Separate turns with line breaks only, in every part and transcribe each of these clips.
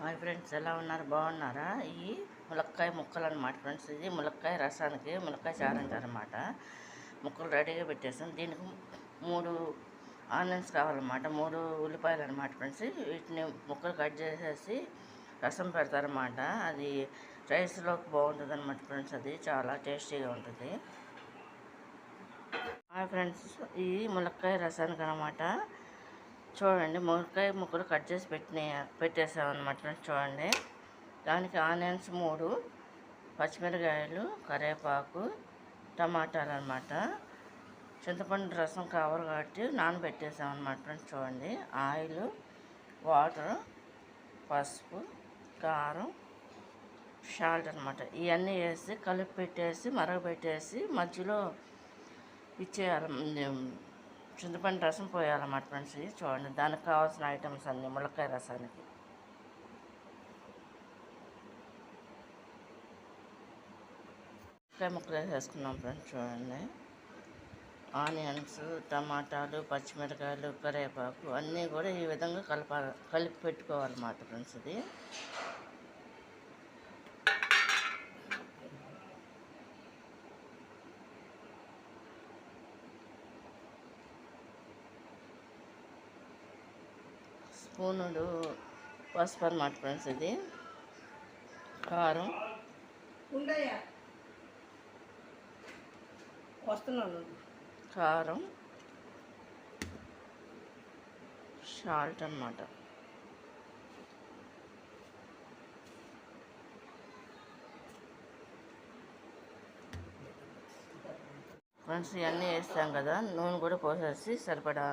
Hi friends, ఎలా ఉన్నారు? బాగున్నారా? ఈ ములక్కాయ ముక్కలు అనమాట ఫ్రెండ్స్. ఇది ములక్కాయ రసానికి ములక్కాయ చారు అంటారనమాట. ముక్కలు రెడీగా పెట్టేసాం. దీనికి 3 ఆనియన్స్ కావాలన్నమాట, 3 ఉల్లిపాయలు అనమాట ఫ్రెండ్స్. వీటిని ముక్కలు కట్ చేసేసి రసం పెడతారన్నమాట. అది రైస్లోకి బాగుంటుంది అనమాట ఫ్రెండ్స్. అది చాలా టేస్టీగా ఉంటుంది. హాయ్ ఫ్రెండ్స్, ఈ ములక్కాయ రసానికి అనమాట చూడండి, మునక్కాయ ముక్కలు కట్ చేసి పెట్టేసామన్నమాట. చూడండి, దానికి ఆనియన్స్ 3, పచ్చిమిరకాయలు, కరివేపాకు, టమాటాలు అనమాట. చింతపండు రసం కావాలి కాబట్టి నానబెట్టేసామన్నమాట ఫ్రెండ్స్. చూడండి, ఆయిల్, వాటర్, పసుపు, కారం, సాల్ట్ అనమాట. ఇవన్నీ వేసి కలిపి పెట్టేసి మరగబెట్టేసి మధ్యలో ఇచ్చేయాలి. చింతపండు రసం పోయాలన్నమాట ఫ్రెండ్స్. చూడండి, దానికి కావాల్సిన ఐటమ్స్ అన్నీ ములక్కాయ రసానికి. ములక్కాయ ముక్కలు వేసేసుకున్నాం ఫ్రెండ్స్. చూడండి, ఆనియన్స్, టమాటాలు, పచ్చిమిరకాయలు, కరివేపాకు అన్నీ కూడా ఈ విధంగా కలిపి పెట్టుకోవాలన్నమాట ఫ్రెండ్స్. ఇది స్పూనుడు పసుపు అన్నమాట ఫ్రెండ్స్. ఇది కారం, కారం, సాల్ట్ అన్నమాట. ఫ్రెండ్స్, ఇవన్నీ వేస్తాం కదా, నూనె కూడా పోసేసి సరిపడా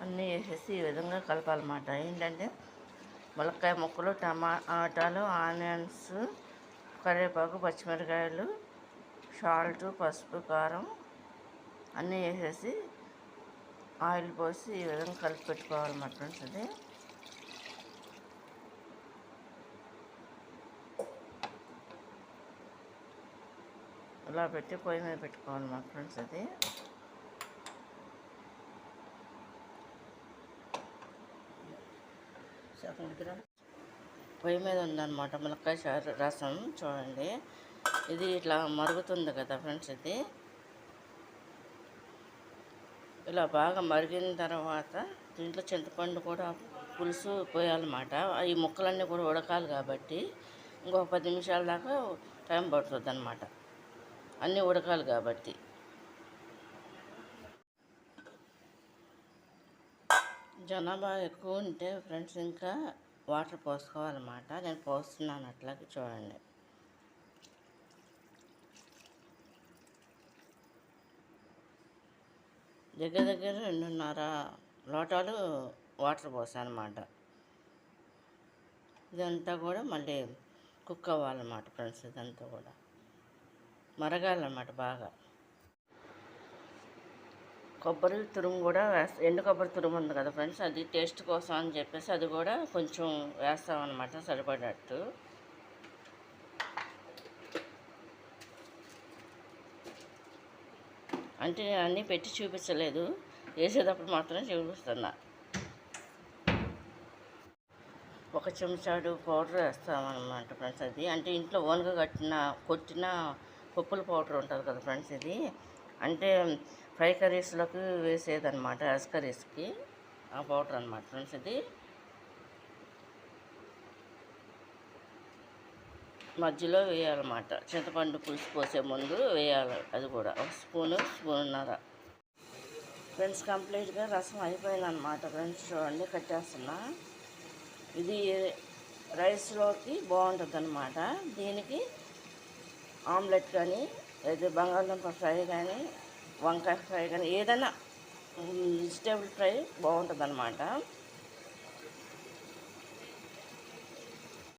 అన్నీ వేసేసి ఈ విధంగా కలపాలన్నమాట. ఏంటంటే ములక్కాయ ముక్కలు, టమాటాలు, ఆనియన్స్, కరివేపాకు, పచ్చిమిరకాయలు, సాల్ట్, పసుపు, కారం అన్నీ వేసేసి ఆయిల్ పోసి ఈ విధంగా కలిపి పెట్టుకోవాలన్నమాట ఫ్రెండ్స్. అది ఇలా పెట్టి పొయ్యి మీద పెట్టుకోవాలన్నమాట ఫ్రెండ్స్. అది పొయ్యి మీద ఉందన్నమాట ములక్కాయ రసం. చూడండి, ఇది ఇట్లా మరుగుతుంది కదా ఫ్రెండ్స్. ఇది ఇలా బాగా మరిగిన తర్వాత దీంట్లో చింతపండు కూడా పులుసు పోయాలన్నమాట. ఈ ముక్కలన్నీ కూడా ఉడకాలి కాబట్టి ఇంకొక 10 నిమిషాల దాకా టైం పడుతుంది అన్నమాట. అన్నీ ఉడకాలి కాబట్టి. జనాభా ఎక్కువ ఉంటే ఫ్రెండ్స్ ఇంకా వాటర్ పోసుకోవాలన్నమాట. నేను పోస్తున్నాను అట్లాగే. చూడండి, దగ్గర 2.5 లోటాలు వాటర్ పోసాను అన్నమాట. ఇదంతా కూడా మళ్ళీ కుక్ అవ్వాలన్నమాట ఫ్రెండ్స్. ఇదంతా కూడా మరగాలన్నమాట బాగా. కొబ్బరి తురుము కూడా ఎండు కొబ్బరి తురుము ఉంది కదా ఫ్రెండ్స్, అది టేస్ట్ కోసం అని చెప్పేసి అది కూడా కొంచెం వేస్తామన్నమాట సరిపడట్టు. అంటే నేను అన్నీ పెట్టి చూపించలేదు, వేసేటప్పుడు మాత్రం చూపిస్తున్నా. 1 చెంచాడు పౌడర్ వేస్తామన్నమాట ఫ్రెండ్స్. అది అంటే ఇంట్లో ఓన్గా కొట్టిన పప్పుల పౌడర్ ఉంటుంది కదా ఫ్రెండ్స్. ఇది అంటే ఫ్రై కర్రీస్లోకి వేసేదన్నమాట, యాస్ కర్రీస్కి ఆ పౌడర్ అన్నమాట ఫ్రెండ్స్. ఇది మధ్యలో వేయాలన్నమాట. చింతపండు పులుసు పోసే ముందు వేయాలి. అది కూడా 1 స్పూన్నర ఫ్రెండ్స్. కంప్లీట్గా రసం అయిపోయిందన్నమాట ఫ్రెండ్స్. చూడండి, కట్టేస్తున్నా. ఇది రైస్లోకి బాగుంటుంది అన్నమాట. దీనికి ఆమ్లెట్ కానీ, లేదా బంగాళదుంప ఫ్రై కానీ, వంకాయ ఫ్రై కానీ, ఏదైనా వెజిటేబుల్ ఫ్రై బాగుంటుంది అన్నమాట.